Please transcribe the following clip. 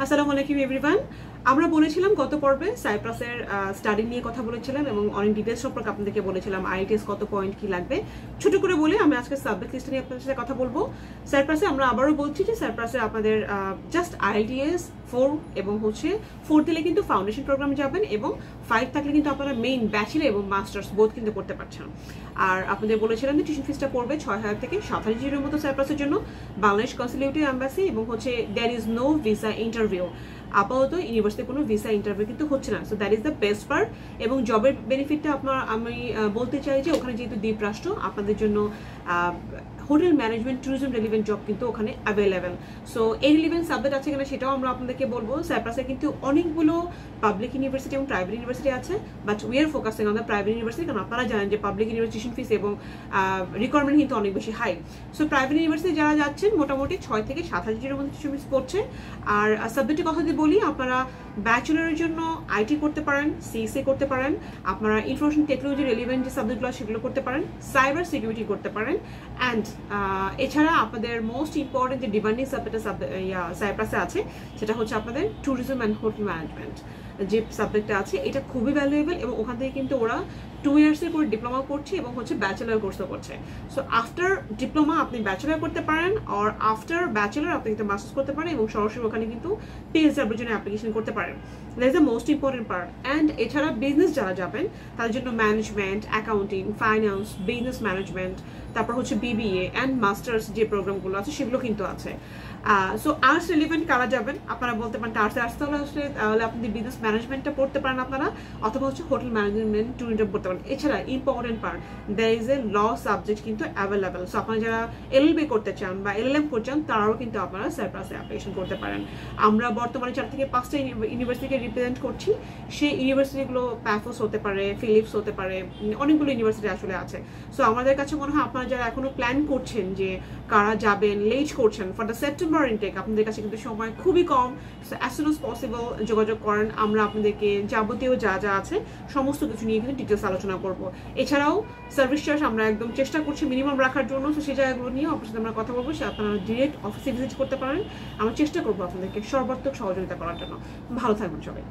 আসসালামু আলাইকুম এভরিওয়ান। আমরা বলেছিলাম গত পর্বে সাইপ্রাসের স্টাডি নিয়ে কথা বলেছিলাম এবং অনেক ডিটেলস সম্পর্কে আপনাদেরকে বলেছিলাম আইএলটিএস কত পয়েন্ট কি লাগবে। ছোট করে বলে আমি আজকে সাবজেক্ট লিস্ট নিয়ে আপনাদের সাথে কথা বলবো। সাইপ্রাসে আমরা আবারও বলছি যে সাইপ্রাসে আপনাদের জাস্ট আইএলটিএস 4 এবং 4 দিলে কিন্তু ফাউন্ডেশন প্রোগ্রামে যাবেন এবং 5 থাকলে কিন্তু আপনারা মেইন ব্যাচেলর এবং মাস্টার্স বোথ কিন্তু করতে পারছেন। আর আপনাদের বলেছিলাম যে টিউশন ফিসটা পড়বে 6,000 থেকে 7,000 মতো সাইপ্রাসের জন্য, বাংলাদেশ কনসুলেটিভ এম্বাসি এবং there is no visa interview. আপাতত ইউনিভার্সিটিতে কোনো ভিসা ইন্টারভিউ কিন্তু হচ্ছে না, so that is the best part. এবং জবের বেনিফিটটা আমি বলতে চাই যে ওখানে যেহেতু দ্বীপ রাষ্ট্র, আপনাদের জন্য hotel management tourism relevant job কিন্তু ওখানে অ্যাভেলেবেল। সো এই রিলেভেন্ট সাবজেক্ট আছে কিনা সেটাও আমরা আপনাদেরকে বলবো। সাইপ্রাসে কিন্তু অনেকগুলো পাবলিক ইউনিভার্সিটি এবং প্রাইভেট ইউনিভার্সিটি আছে, but we are focusing on the private university, কারণ আপনারা জানেন যে পাবলিক ইউনিভার্সিটি ফিস এবং রিকোয়ারমেন্ট কিন্তু অনেক বেশি হাই। সো প্রাইভেট ইউনিভার্সিটি যারা যাচ্ছেন মোটামুটি 6 থেকে 7,000 মধ্যে টিউশন ফিস পড়ছে। আর সাবজেক্টের কথা যদি বলি, আপনারা ব্যাচেলরের জন্য আইটি করতে পারেন, সিএসএ করতে পারেন, আপনারা ইনফরমেশন টেকনোলজি রিলেভেন্ট যে সাবজেক্টগুলো সেগুলো করতে পারেন, সাইবার সিকিউরিটি করতে পারেন। অ্যান্ড এছাড়া আপনাদের মোস্ট ইম্পর্টেন্ট যে ডিমান্ডিং সাবজেক্ট সাইপ্রাসে আছে সেটা হচ্ছে আপনাদের ট্যুরিজম অ্যান্ড হোটেল ম্যানেজমেন্ট যে সাবজেক্টটা আছে, এটা খুবই ভ্যালুয়েবল এবং ওখান থেকে কিন্তু ওরা 2 ইয়ার্সের করে ডিপ্লোমা করছে এবং ব্যাচেলার কোর্সও করছে। সো আফটার ডিপ্লোমা আপনি ব্যাচেলার করতে পারেন, আর আফটার ব্যাচেলার আপনি কিন্তু মাস্টার্স করতে পারেন এবং সরাসরি ওখানে কিন্তু পিএইচডি জন্য অ্যাপ্লিকেশন করতে পারেন। That is the most important part. And এছাড়া বিজনেস যারা যাবেন তাদের জন্য management, accounting, finance, business management, তারপর বিবিএ অ্যান্ড মাস্টার্স যে প্রোগ্রামগুলো আছে সেগুলো কিন্তু আছে। সো আর্টস রিলেভেন্ট কারা যাবেন আপনারা বলতে পারেন আর্টসে আসতে হলে তাহলে আপনি বিজনেস ম্যানেজমেন্টটা পড়তে পারেন আপনারা, অথবা হোটেল ম্যানেজমেন্ট ট্যুরিজম পড়তে পারেন। এছাড়া important part, there is a law subject কিন্তু অ্যাভেলেবেল। সো আপনারা যারা এলএলবি করতে চান বা এলএলএম করতে চান তারাও কিন্তু আপনারা সাইপ্রাসে অ্যাপ্লিকেশন করতে পারেন। আমরা বর্তমানে 4 থেকে 5টা ইউনিভার্সিটিকে রিপ্রেজেন্ট করছি। সেই ইউনিভার্সিটিগুলো প্যাফোস হতে পারে, ফিলিপস হতে পারে, অনেকগুলো ইউনিভার্সিটি আসলে আছে। সো আমাদের কাছে মনে হয় আপনারা যারা এখনো প্ল্যান করছেন যে কারা যাবেন, লেট করছেন ফর দ্য সেপ্টেম্বর ইনটেক, আপনাদের কাছে কিন্তু সময় খুবই কম। So as soon as possible যোগাযোগ করেন। আমরা আপনাদেরকে যাবতীয় যা যা আছে সমস্ত কিছু নিয়ে কিন্তু ডিটেলস আলোচনা করব। এছাড়াও সার্ভিস চার্জ আমরা একদম চেষ্টা করছি মিনিমাম রাখার জন্য। তো সেই জায়গাগুলো নিয়ে আপনার সাথে আমরা কথা বলবো, সে আপনারা ডিরেক্ট অফিসে ভিজিট করতে পারেন। আমরা চেষ্টা করবো আপনাদেরকে সর্বাত্মক সহযোগিতা করার জন্য। ভালো থাকবেন সবাই।